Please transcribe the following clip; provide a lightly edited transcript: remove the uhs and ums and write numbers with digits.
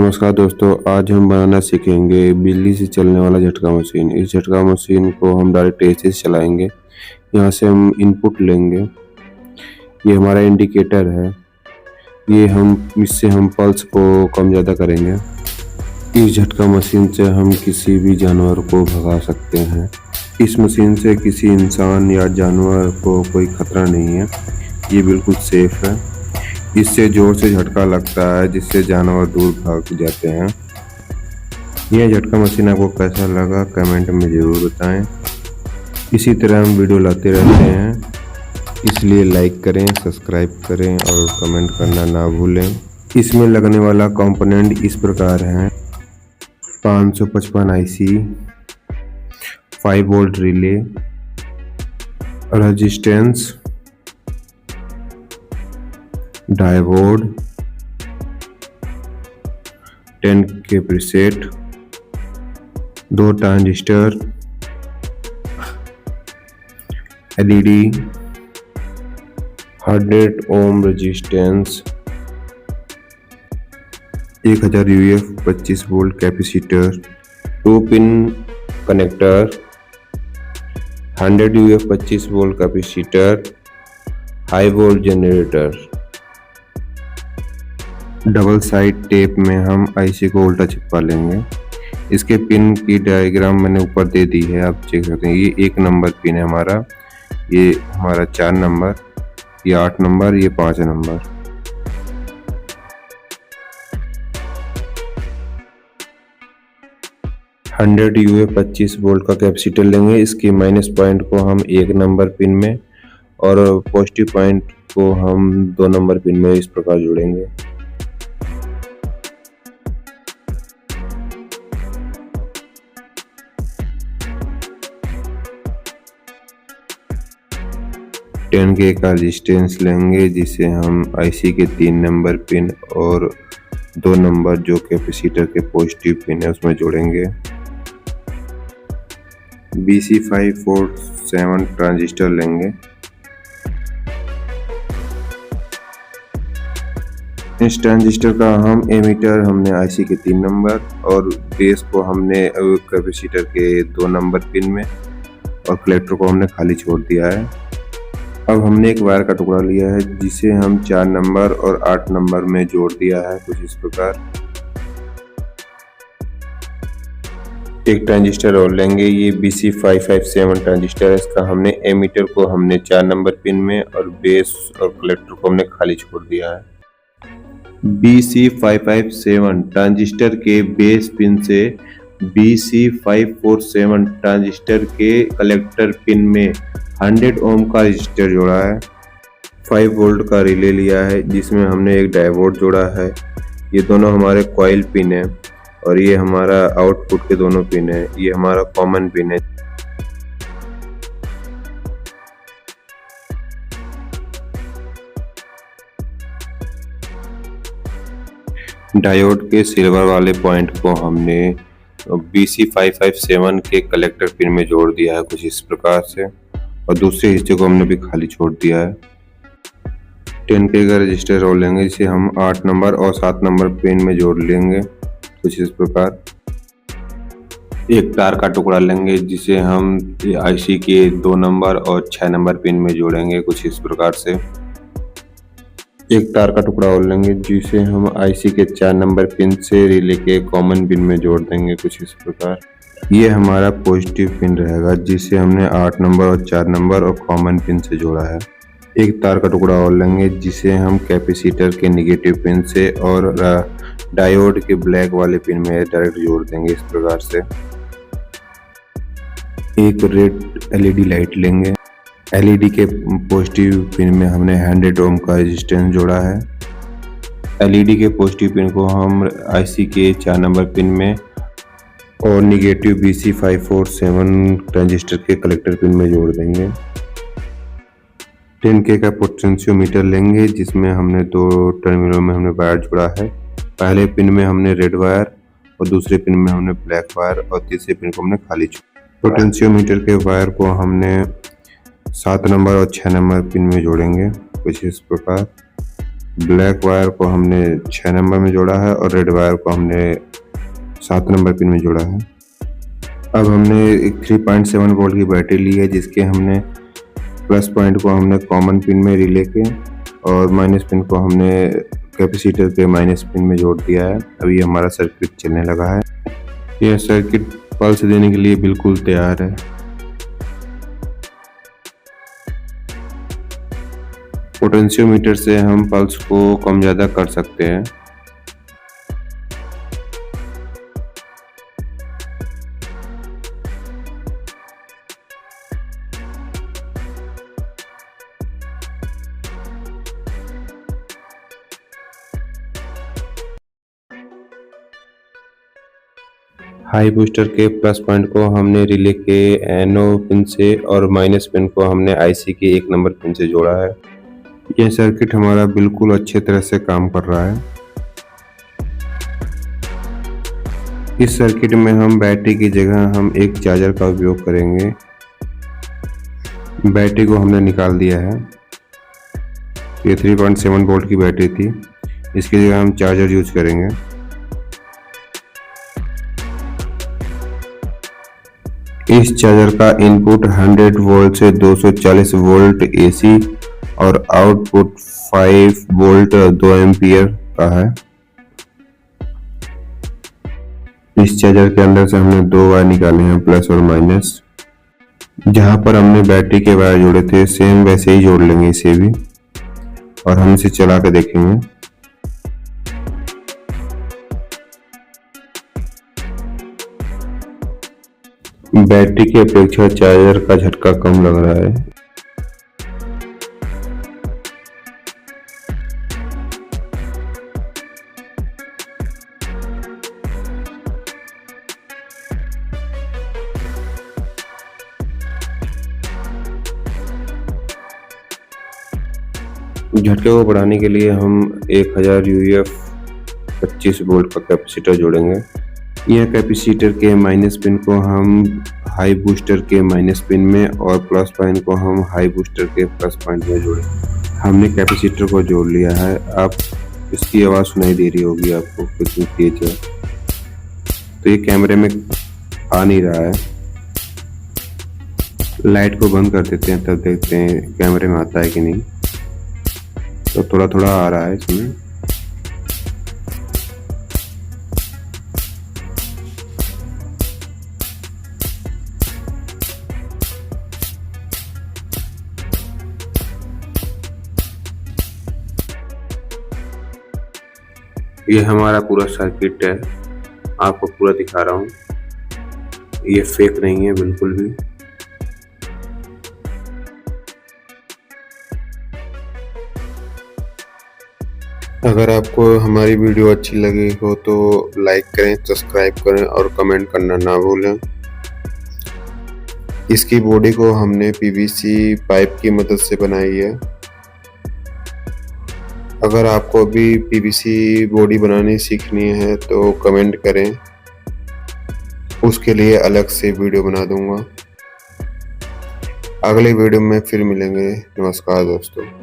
नमस्कार दोस्तों, आज हम बनाना सीखेंगे बिजली से चलने वाला झटका मशीन। इस झटका मशीन को हम डायरेक्ट एसी से चलाएंगे। यहाँ से हम इनपुट लेंगे। ये हमारा इंडिकेटर है। इससे हम पल्स को कम ज़्यादा करेंगे। इस झटका मशीन से हम किसी भी जानवर को भगा सकते हैं। इस मशीन से किसी इंसान या जानवर को कोई खतरा नहीं है। ये बिल्कुल सेफ है। इससे जोर से झटका लगता है जिससे जानवर दूर भाग जाते हैं। यह झटका मशीन आपको कैसा लगा कमेंट में ज़रूर बताएं। इसी तरह हम वीडियो लाते रहते हैं, इसलिए लाइक करें, सब्सक्राइब करें और कमेंट करना ना भूलें। इसमें लगने वाला कंपोनेंट इस प्रकार हैं: 555 IC, 5 volt relay, resistance, diode, 10K preset, 2 transistor, LED, 100 ohm resistance, 1000 UF 25 volt capacitor, 2 pin connector, 100 UF 25 volt capacitor, high volt generator. Double side tape में हम IC को उल्टा चिपका लेंगे। इसके पिन की डायग्राम मैंने ऊपर दे दी है, आप चेक सकते हैं। ये 1 नंबर पिन है हमारा, ये हमारा 4 नंबर, ये 8 नंबर, ये 5 नंबर। $100 UF 25 वोल्ट का कैपेसिटर लेंगे। इसके माइनस पॉइंट को हम 1 नंबर पिन में और पॉजिटिव पॉइंट को हम 2 नंबर पिन में इस प्रकार जोड़ेंगे। टेन के का रेजिस्टेंस लेंगे जिसे हम IC के 3 नंबर पिन और 2 नंबर जो कैपेसिटर के पॉजिटिव पिन है उसमें जोड़ेंगे। BC547 ट्रांजिस्टर लेंगे। इस ट्रांजिस्टर का हम एमीटर हमने IC के 3 नंबर और बेस को हमने कैपेसिटर के 2 नंबर पिन में और कलेक्टर को हमने खाली छोड़ दिया है। अब हमने एक वायर का टुकड़ा लिया है जिसे हम 4 नंबर और 8 नंबर में जोड़ दिया है कुछ इस प्रकार। एक ट्रांजिस्टर और लेंगे, ये BC557 ट्रांजिस्टर है। इसका हमने एमीटर को हमने 4 नंबर पिन में और बेस और कलेक्टर को हमने खाली छोड़ दिया है। BC557 ट्रांजिस्टर के बेस पिन से BC547 ट्रांजिस्टर के कलेक्टर पिन में 100 ओम का रजिस्टर जोड़ा है। 5 वोल्ट का रिले लिया है जिसमें हमने एक डायोड जोड़ा है। ये दोनों हमारे कॉइल पिन है और ये हमारा आउटपुट के दोनों पिन है। ये हमारा कॉमन पिन है। डायोड के सिल्वर वाले पॉइंट को हमने BC557 के कलेक्टर पिन में जोड़ दिया है कुछ इस प्रकार से, और दूसरे हिस्से को हमने भी खाली छोड़ दिया है। 10K का रजिस्टर और लेंगे जिसे हम 8 नंबर और 7 नंबर पिन में जोड़ लेंगे कुछ इस प्रकार। एक तार का टुकड़ा लेंगे जिसे हम IC के 2 नंबर और 6 नंबर पिन में जोड़ेंगे कुछ इस प्रकार से। एक तार का टुकड़ा और लेंगे जिसे हम IC के 4 नंबर पिन से रिले के कॉमन पिन में जोड़ देंगे कुछ इस प्रकार। ये हमारा पॉजिटिव पिन रहेगा जिसे हमने 8 नंबर और 4 नंबर और कॉमन पिन से जोड़ा है। एक तार का टुकड़ा और लेंगे जिसे हम कैपेसिटर के नेगेटिव पिन से और डायोड के ब्लैक वाले पिन में डायरेक्ट जोड़ देंगे इस प्रकार से। एक रेड LED लाइट लेंगे। LED के पॉजिटिव पिन में हमने 100 ओम का रेजिस्टेंस जोड़ा है। LED के पॉजिटिव पिन को हम IC के 4 नंबर पिन में और निगेटिव BC547 ट्रांजिस्टर के कलेक्टर पिन में जोड़ देंगे। 10K का पोटेंशियोमीटर लेंगे जिसमें हमने 2 टर्मिनलों में हमने वायर जोड़ा है। पहले पिन में हमने रेड वायर और दूसरे पिन में हमने ब्लैक वायर और तीसरे पिन को हमने खाली छोड़ा। पोटेंशियोमीटर के वायर को हमने 7 नंबर और 6 नंबर पिन में जोड़ेंगे कुछ इस प्रकार। ब्लैक वायर को हमने 6 नंबर में जोड़ा है और रेड वायर को हमने 7 नंबर पिन में जोड़ा है। अब हमने एक 3.7 वोल्ट की बैटरी ली है, जिसके हमने प्लस पॉइंट को हमने कॉमन पिन में रिले के और माइनस पिन को हमने कैपेसिटर के माइनस पिन में जोड़ दिया है। अभी हमारा सर्किट चलने लगा है। यह सर्किट पल्स देने के लिए बिल्कुल तैयार है। पोटेंशियोमीटर से हम पल्स को कम ज़्यादा कर सकते हैं। हाई बूस्टर के प्लस पॉइंट को हमने रिले के एनो पिन से और माइनस पिन को हमने आईसी के 1 नंबर पिन से जोड़ा है। यह सर्किट हमारा बिल्कुल अच्छे तरह से काम कर रहा है। इस सर्किट में हम बैटरी की जगह हम एक चार्जर का उपयोग करेंगे। बैटरी को हमने निकाल दिया है। ये 3.7 वोल्ट की बैटरी थी, इसकी जगह हम चार्जर यूज करेंगे। इस चार्जर का इनपुट 100 वोल्ट से 240 वोल्ट एसी और आउटपुट 5 वोल्ट 2 एम्पियर का है। इस चार्जर के अंदर से हमने 2 वायर निकाले हैं, प्लस और माइनस। जहां पर हमने बैटरी के वायर जोड़े थे सेम वैसे ही जोड़ लेंगे इसे भी, और हम इसे चला के देखेंगे। बैटरी की अपेक्षा चार्जर का झटका कम लग रहा है। झटके को बढ़ाने के लिए हम 1000 यूएफ 25 वोल्ट का कैपेसिटर जोड़ेंगे। यह कैपेसिटर के माइनस पिन को हम हाई बूस्टर के माइनस पिन में और प्लस पॉइंट को हम हाई बूस्टर के प्लस पॉइंट में जोड़ें। हमने कैपेसिटर को जोड़ लिया है। अब इसकी आवाज़ सुनाई दे रही होगी आपको कितनी तेज है। तो ये कैमरे में आ नहीं रहा है। लाइट को बंद कर देते हैं, तब देखते हैं कैमरे में आता है कि नहीं। तो थोड़ा थोड़ा आ रहा है इसमें। ये हमारा पूरा सर्किट है, आपको पूरा दिखा रहा हूँ। ये फेक नहीं है बिल्कुल भी। अगर आपको हमारी वीडियो अच्छी लगी हो तो लाइक करें, सब्सक्राइब करें और कमेंट करना ना भूलें। इसकी बॉडी को हमने पीवीसी पाइप की मदद से बनाई है। अगर आपको भी पीवीसी बॉडी बनानी सीखनी है तो कमेंट करें, उसके लिए अलग से वीडियो बना दूंगा। अगले वीडियो में फिर मिलेंगे। नमस्कार दोस्तों।